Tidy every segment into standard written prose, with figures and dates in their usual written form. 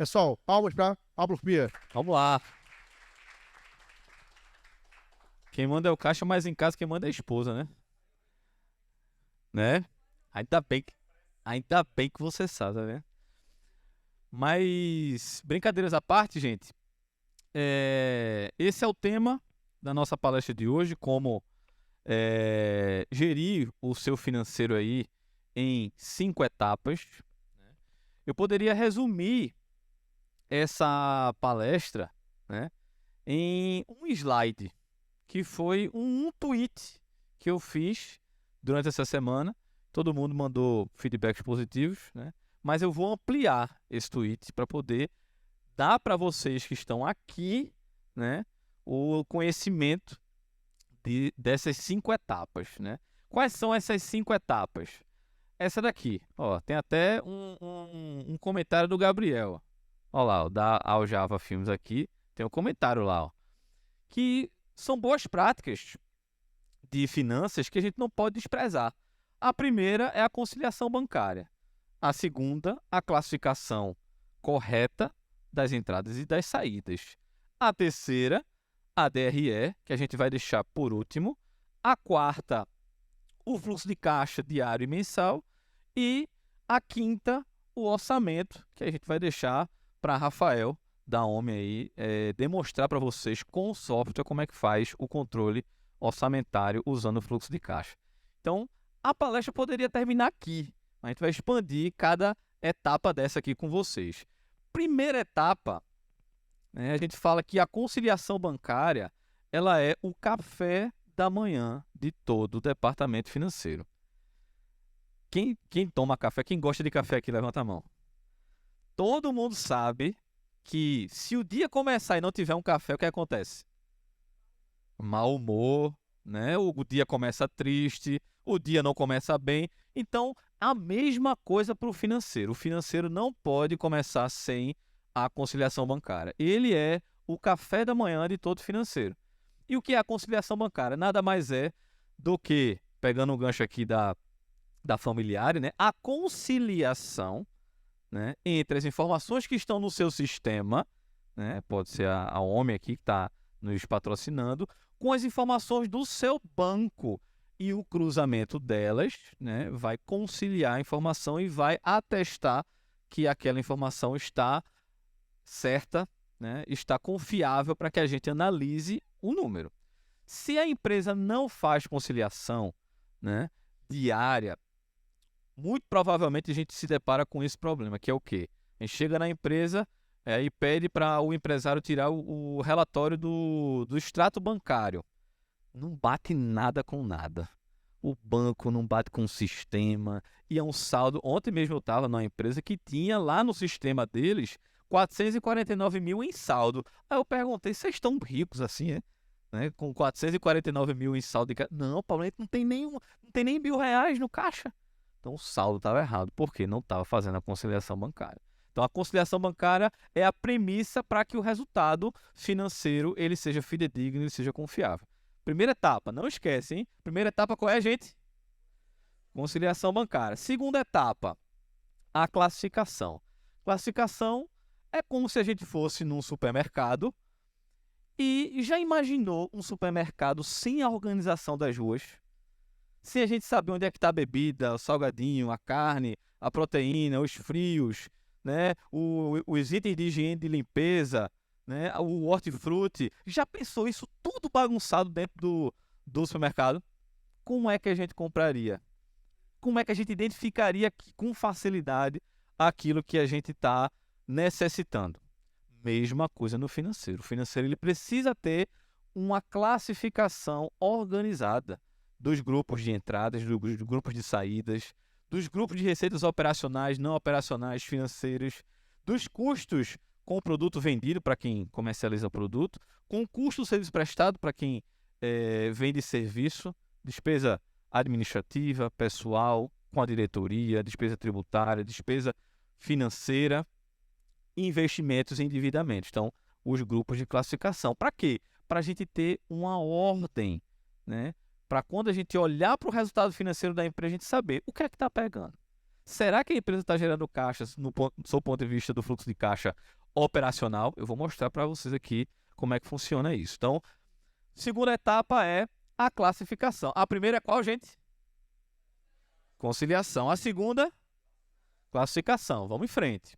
Pessoal, palmas para Pablo Pia. Vamos lá. Quem manda é o caixa, mas em casa quem manda é a esposa, né? Né? Ainda bem que você sabe, tá vendo? Mas, brincadeiras à parte, gente, esse é o tema da nossa palestra de hoje, como gerir o seu financeiro aí em 5 etapas. Eu poderia resumir essa palestra, né, em um slide, que foi um tweet que eu fiz durante essa semana. Todo mundo mandou feedbacks positivos, né? Mas eu vou ampliar esse tweet para poder dar para vocês que estão aqui, né, o conhecimento dessas 5 etapas, né? Quais são essas 5 etapas? Essa daqui, ó, tem até um comentário do Gabriel. Ó lá, ó, da Aljava Filmes aqui, tem um comentário lá, ó, que são boas práticas de finanças que a gente não pode desprezar. A primeira é a conciliação bancária. A segunda, a classificação correta das entradas e das saídas. A terceira, a DRE, que a gente vai deixar por último. A quarta, o fluxo de caixa diário e mensal. E a quinta, o orçamento, que a gente vai deixar para Rafael da OMI aí demonstrar para vocês com o software como é que faz o controle orçamentário usando o fluxo de caixa. Então, a palestra poderia terminar aqui, mas a gente vai expandir cada etapa dessa aqui com vocês. Primeira etapa, né, a gente fala que a conciliação bancária ela é o café da manhã de todo o departamento financeiro. Quem toma café, quem gosta de café aqui, levanta a mão. Todo mundo sabe que se o dia começar e não tiver um café, o que acontece? Mau humor, né? O dia começa triste, o dia não começa bem. Então, a mesma coisa para o financeiro. O financeiro não pode começar sem a conciliação bancária. Ele é o café da manhã de todo financeiro. E o que é a conciliação bancária? Nada mais é do que, pegando um gancho aqui da Familiar, né? A conciliação, né, entre as informações que estão no seu sistema, né, pode ser a OMI aqui que está nos patrocinando, com as informações do seu banco. E o cruzamento delas, né, vai conciliar a informação e vai atestar que aquela informação está certa, né, está confiável para que a gente analise o número. Se a empresa não faz conciliação, né, diária, muito provavelmente a gente se depara com esse problema, que é o quê? A gente chega na empresa e pede para o empresário tirar o relatório do extrato bancário. Não bate nada com nada. O banco não bate com o sistema. E é um saldo. Ontem mesmo eu estava numa empresa que tinha lá no sistema deles 449 mil em saldo. Aí eu perguntei, vocês estão ricos assim, é? Né? Com 449 mil em saldo. Não, Paulo, a gente não tem nem R$ 1.000 no caixa. Então o saldo estava errado, porque não estava fazendo a conciliação bancária. Então a conciliação bancária é a premissa para que o resultado financeiro ele seja fidedigno, ele seja confiável. Primeira etapa, não esquece, hein? Primeira etapa qual é, gente? Conciliação bancária. Segunda etapa, a classificação. Classificação é como se a gente fosse num supermercado e já imaginou um supermercado sem a organização das ruas? Sem a gente saber onde é que está a bebida, o salgadinho, a carne, a proteína, os frios, né? Os itens de higiene de limpeza, né? O hortifruti. Já pensou isso tudo bagunçado dentro do supermercado? Como é que a gente compraria? Como é que a gente identificaria com facilidade aquilo que a gente está necessitando? Mesma coisa no financeiro. O financeiro ele precisa ter uma classificação organizada dos grupos de entradas, dos grupos de saídas, dos grupos de receitas operacionais, não operacionais, financeiras, dos custos com o produto vendido para quem comercializa o produto, com o custo do serviço prestado para quem vende serviço, despesa administrativa, pessoal, com a diretoria, despesa tributária, despesa financeira, investimentos e endividamentos. Então, os grupos de classificação. Para quê? Para a gente ter uma ordem, né? Para quando a gente olhar para o resultado financeiro da empresa, a gente saber o que é que está pegando. será que a empresa está gerando caixa do seu ponto de vista do fluxo de caixa operacional? Eu vou mostrar para vocês aqui como é que funciona isso. Então, segunda etapa é a classificação. A primeira é qual, gente? Conciliação. A segunda, classificação. Vamos em frente.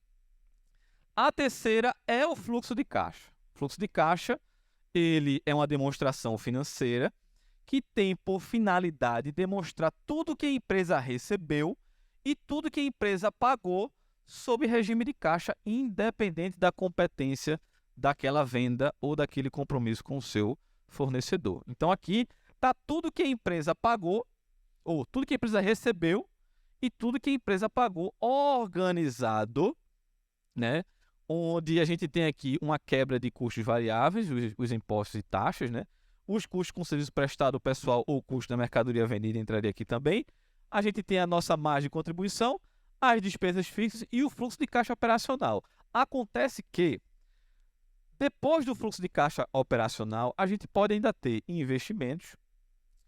A terceira é o fluxo de caixa. O fluxo de caixa, ele é uma demonstração financeira que tem por finalidade demonstrar tudo que a empresa recebeu e tudo que a empresa pagou sob regime de caixa, independente da competência daquela venda ou daquele compromisso com o seu fornecedor. Então, aqui está tudo que a empresa pagou, ou tudo que a empresa recebeu e tudo que a empresa pagou organizado, né? Onde a gente tem aqui uma quebra de custos variáveis, os impostos e taxas, né? Os custos com serviço prestado ao pessoal ou custo da mercadoria vendida entraria aqui também. A gente tem a nossa margem de contribuição, as despesas fixas e o fluxo de caixa operacional. Acontece que, depois do fluxo de caixa operacional, a gente pode ainda ter investimentos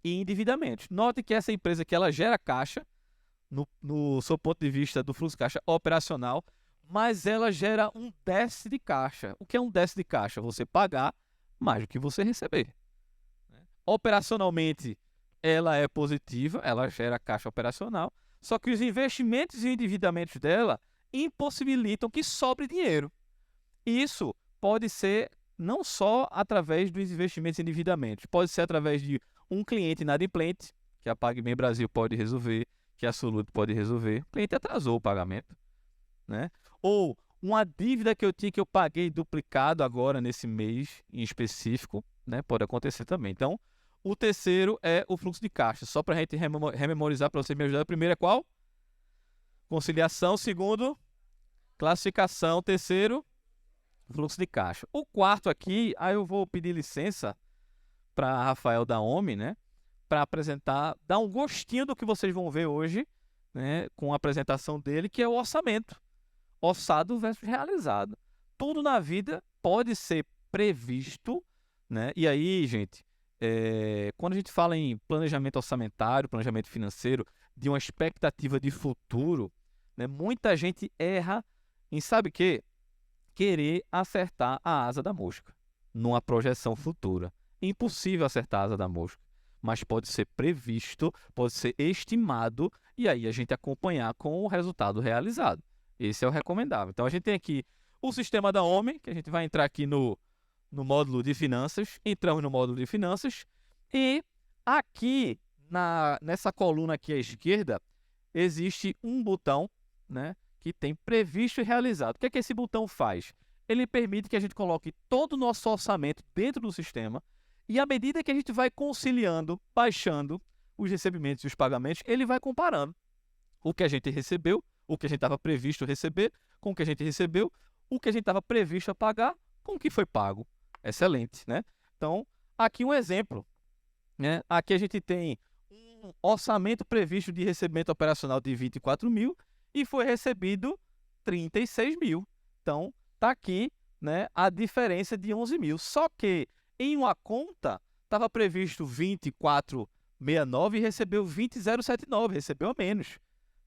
e endividamentos. Note que essa empresa que ela gera caixa, no seu ponto de vista do fluxo de caixa operacional, mas ela gera um déficit de caixa. O que é um déficit de caixa? Você pagar mais do que você receber. Operacionalmente, ela é positiva, ela gera caixa operacional, só que os investimentos e endividamentos dela impossibilitam que sobre dinheiro. Isso pode ser não só através dos investimentos e endividamentos, pode ser através de um cliente inadimplente, que a PagBem Brasil pode resolver, que a Soluto pode resolver. O cliente atrasou o pagamento, né? Ou uma dívida que eu tinha que eu paguei duplicado agora nesse mês em específico, né? Pode acontecer também. Então, o terceiro é o fluxo de caixa. Só para a gente rememorizar, para você me ajudar. O primeiro é qual? Conciliação. Segundo, classificação. Terceiro, fluxo de caixa. O quarto aqui, aí eu vou pedir licença para Rafael Daomi, né? Para apresentar, dar um gostinho do que vocês vão ver hoje, né? Com a apresentação dele, que é o orçamento. Orçado versus realizado. Tudo na vida pode ser previsto, né? E aí, gente, quando a gente fala em planejamento orçamentário, planejamento financeiro, de uma expectativa de futuro, né, muita gente erra em, sabe o quê? Querer acertar a asa da mosca numa projeção futura. Impossível acertar a asa da mosca, mas pode ser previsto, pode ser estimado, e aí a gente acompanhar com o resultado realizado. Esse é o recomendável. Então, a gente tem aqui o sistema Daomi, que a gente vai entrar aqui no módulo de finanças. Entramos no módulo de finanças. E aqui, nessa coluna aqui à esquerda, existe um botão, né, que tem previsto e realizado. O que é que esse botão faz? Ele permite que a gente coloque todo o nosso orçamento dentro do sistema e, à medida que a gente vai conciliando, baixando os recebimentos e os pagamentos, ele vai comparando o que a gente recebeu, o que a gente estava previsto receber, com o que a gente recebeu, o que a gente estava previsto a pagar, com o que foi pago. Excelente, né? Então, aqui um exemplo, né? Aqui a gente tem um orçamento previsto de recebimento operacional de 24 mil e foi recebido 36 mil. Então, está aqui, né, a diferença de 11 mil. Só que em uma conta estava previsto 24,69 e recebeu 20,079, recebeu a menos,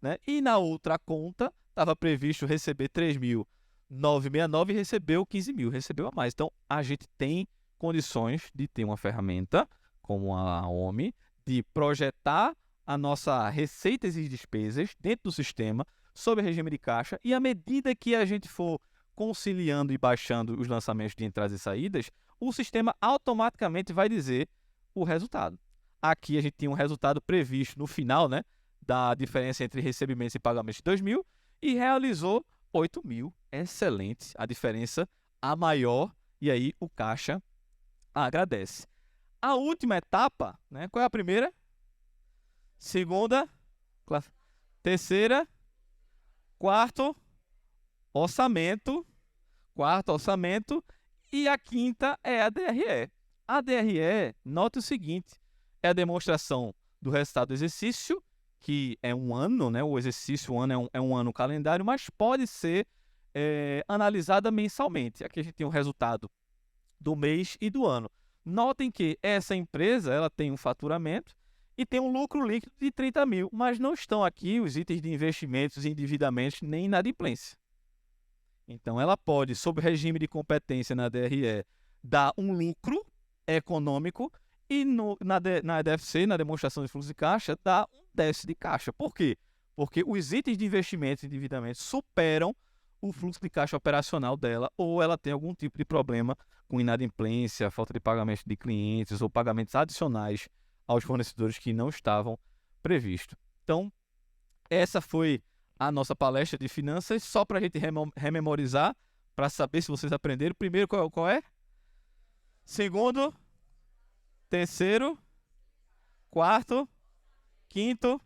né? E na outra conta estava previsto receber 3.969 e recebeu 15 mil, recebeu a mais. Então, a gente tem condições de ter uma ferramenta como a OMI, de projetar a nossa receitas e despesas dentro do sistema, sob regime de caixa, e à medida que a gente for conciliando e baixando os lançamentos de entradas e saídas, o sistema automaticamente vai dizer o resultado. Aqui a gente tem um resultado previsto no final, né, da diferença entre recebimentos e pagamentos de 2 mil e realizou 8 mil. Excelente. A diferença a maior e aí o caixa agradece. A última etapa, né? Qual é a primeira? Segunda, terceira, quarto orçamento e a quinta é a DRE. A DRE, note o seguinte, é a demonstração do resultado do exercício, que é um ano, né? O exercício, o ano é um ano calendário, mas pode ser analisada mensalmente. Aqui a gente tem o resultado do mês e do ano. Notem que essa empresa ela tem um faturamento e tem um lucro líquido de 30 mil, mas não estão aqui os itens de investimentos, endividamentos, nem inadimplência. Então, ela pode, sob regime de competência na DRE, dar um lucro econômico e na DFC, na demonstração de fluxo de caixa, dar um déficit de caixa. Por quê? Porque os itens de investimentos e endividamentos superam o fluxo de caixa operacional dela, ou ela tem algum tipo de problema com inadimplência, falta de pagamento de clientes ou pagamentos adicionais aos fornecedores que não estavam previstos. Então, essa foi a nossa palestra de finanças, só para a gente rememorizar, para saber se vocês aprenderam. Primeiro, qual é? Segundo, terceiro, quarto, quinto.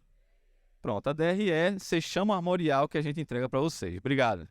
Pronto, a DRE, vocês chamam o armorial que a gente entrega para vocês. Obrigado.